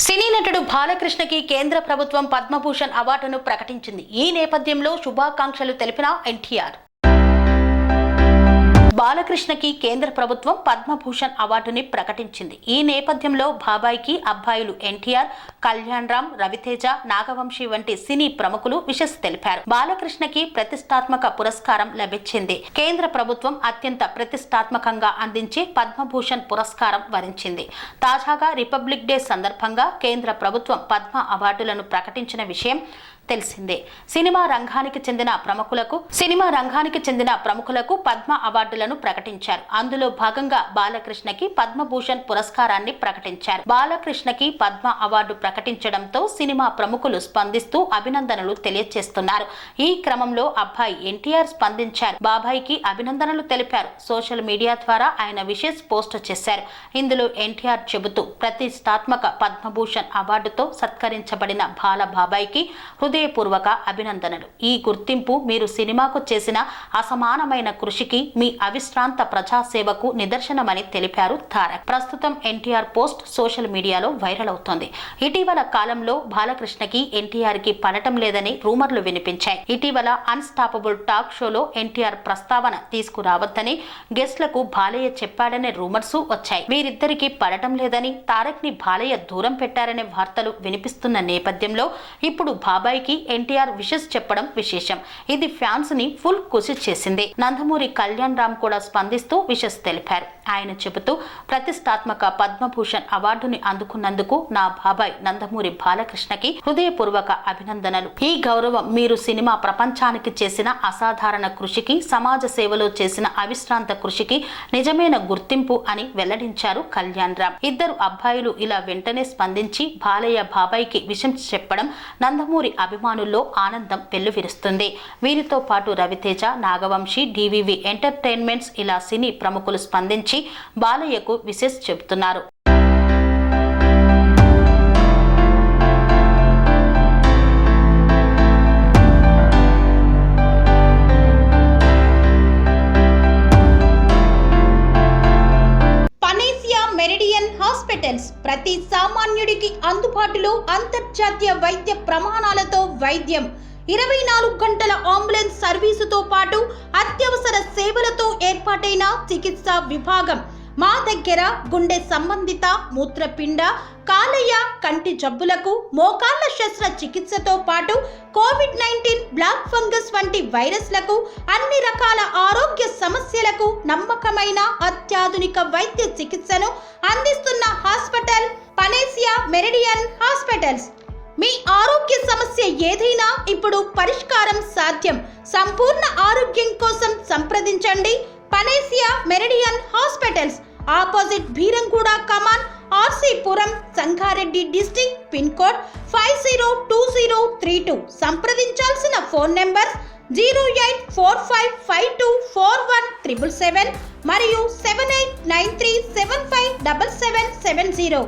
సినీ నటుడు బాలకృష్ణకి కేంద్ర ప్రభుత్వం పద్మభూషణ్ అవార్డును ప్రకటించింది. ఈ నేపథ్యంలో శుభాకాంక్షలు తెలిపిన ఎన్టీఆర్. బాలకృష్ణకి కేంద్ర ప్రభుత్వం పద్మభూషణ్ అవార్డుని ప్రకటించింది. ఈ నేపథ్యంలో బాబాయికి అబ్బాయిలు ఎన్టీఆర్, కళ్యాణ్ రామ్, రవితేజ, నాగవంశీ వంటి సినీ ప్రముఖులు విషెస్ తెలిపారు. బాలకృష్ణకి ప్రతిష్టాత్మక పురస్కారం లభించింది. కేంద్ర ప్రభుత్వం అత్యంత ప్రతిష్టాత్మకంగా అందించే పద్మభూషణ్ పురస్కారం వరించింది. తాజాగా రిపబ్లిక్ డే సందర్భంగా కేంద్ర ప్రభుత్వం పద్మ అవార్డులను ప్రకటించిన విషయం తెలిసిందే. సినిమా రంగానికి చెందిన ప్రముఖులకు పద్మ అవార్డులను ప్రకటించారు. అందులో భాగంగా బాలకృష్ణకి పద్మభూషణ్ పురస్కారాన్ని ప్రకటించారు. బాలకృష్ణకి పద్మ అవార్డు ప్రకటించడంతో సినిమా ప్రముఖులు స్పందిస్తూ అభినందనలు తెలియజేస్తున్నారు. ఈ క్రమంలో అబ్బాయి ఎన్టీఆర్ స్పందించారు. బాబాయికి అభినందనలు తెలిపారు. సోషల్ మీడియా ద్వారా ఆయన విషెస్ పోస్ట్ చేశారు. ఇందులో ఎన్టీఆర్ చెబుతూ ప్రతిష్టాత్మక పద్మభూషణ్ అవార్డుతో సత్కరించబడిన బాబాయికి హృదయపూర్వక అభినందనలు. ఈ గుర్తింపు మీరు సినిమాకు చేసిన అసమానమైన కృషికి, మీ అవిశ్రాంత ప్రజాసేవకు నిదర్శనమని తెలిపారు తారక్. ప్రస్తుతం ఎన్టీఆర్ పోస్ట్ సోషల్ మీడియాలో వైరల్ అవుతోంది. ఇటీవల కాలంలో బాలకృష్ణకి ఎన్టీఆర్ కి పడటం లేదని రూమర్లు వినిపించాయి. ఇటీవల అన్స్టాపబుల్ టాక్ షోలో ఎన్టీఆర్ ప్రస్తావన తీసుకురావద్దని గెస్ట్లకు బాలయ్య చెప్పాడనే రూమర్స్ వచ్చాయి. వీరిద్దరికి పడటం లేదని, తారక్ ని బాలయ్య దూరం పెట్టారనే వార్తలు వినిపిస్తున్న నేపథ్యంలో ఇప్పుడు బాబాయికి ఎన్టీఆర్ విషెస్ చెప్పడం విశేషం. ఇది ఫ్యాన్స్ ని ఫుల్ ఖుషి చేసింది. నందమూరి కళ్యాణ్ రామ్ కూడా స్పందిస్తూ విషెస్ తెలిపారు. ఆయన చెబుతూ ప్రతిష్టాత్మక పద్మభూషణ్ అవార్డుని అందుకున్నందుకు నా బాబాయ్ నందమూరి బాలకృష్ణకి హృదయపూర్వక అభినందనలు. ఈ గౌరవం మీరు సినిమా ప్రపంచానికి చేసిన అసాధారణ కృషికి, సమాజ సేవలో చేసిన అవిశ్రాంత కృషికి నిజమైన గుర్తింపు అని వెల్లడించారు కళ్యాణ్ రామ్. ఇద్దరు అబ్బాయిలు ఇలా వెంటనే స్పందించి బాలయ్య బాబాయికి విషెస్ చెప్పడం నందమూరి అభిమానుల్లో ఆనందం వెల్లువిరుస్తుంది. వీరితో పాటు రవితేజ, నాగవంశీ, డివివి ఎంటర్టైన్మెంట్స్ ఇలా సినీ ప్రముఖులు స్పందించి బాలయ్యకు విషెస్ చెబుతున్నారు. మెరిడియన్ హాస్పిటల్స్ ప్రతి సామాన్యుడికి అందుబాటులో అంతర్జాతీయ వైద్య ప్రమాణాలతో వైద్యం, 24 గంటల అంబులెన్స్ సర్వీసుతో పాటు అత్యవసర సేవలతో ఏర్పాటైన చికిత్సా విభాగం. మా దగ్గర గుండె సంబంధిత, మూత్రపిండ, కాలేయ, కంటి జబ్బులకు, మోకాళ్ల శస్త్ర చికిత్సతో పాటు కోవిడ్-19, బ్లాక్ ఫంగస్ వంటి వైరస్లకు, అన్ని రకాల ఆరోగ్య సమస్యలకు నమ్మకమైన అత్యాధునిక వైద్య చికిత్సను అందిస్తున్న హాస్పిటల్ పనేసియా మెరిడియన్ హాస్పిటల్స్. మీ ఆరోగ్య సమస్య ఏదైనా ఇప్పుడు పరిష్కారం సాధ్యం. సంపూర్ణ ఆరోగ్యం కోసం సంప్రదించండి Panacea Meridian hospitals, opposite Bheeramguda Kaman, RC Puram, Sangareddy district, pin code 502032. సంప్రదించాల్సిన ఫోన్ నెంబర్ 0845524177 మరియు 7893757770.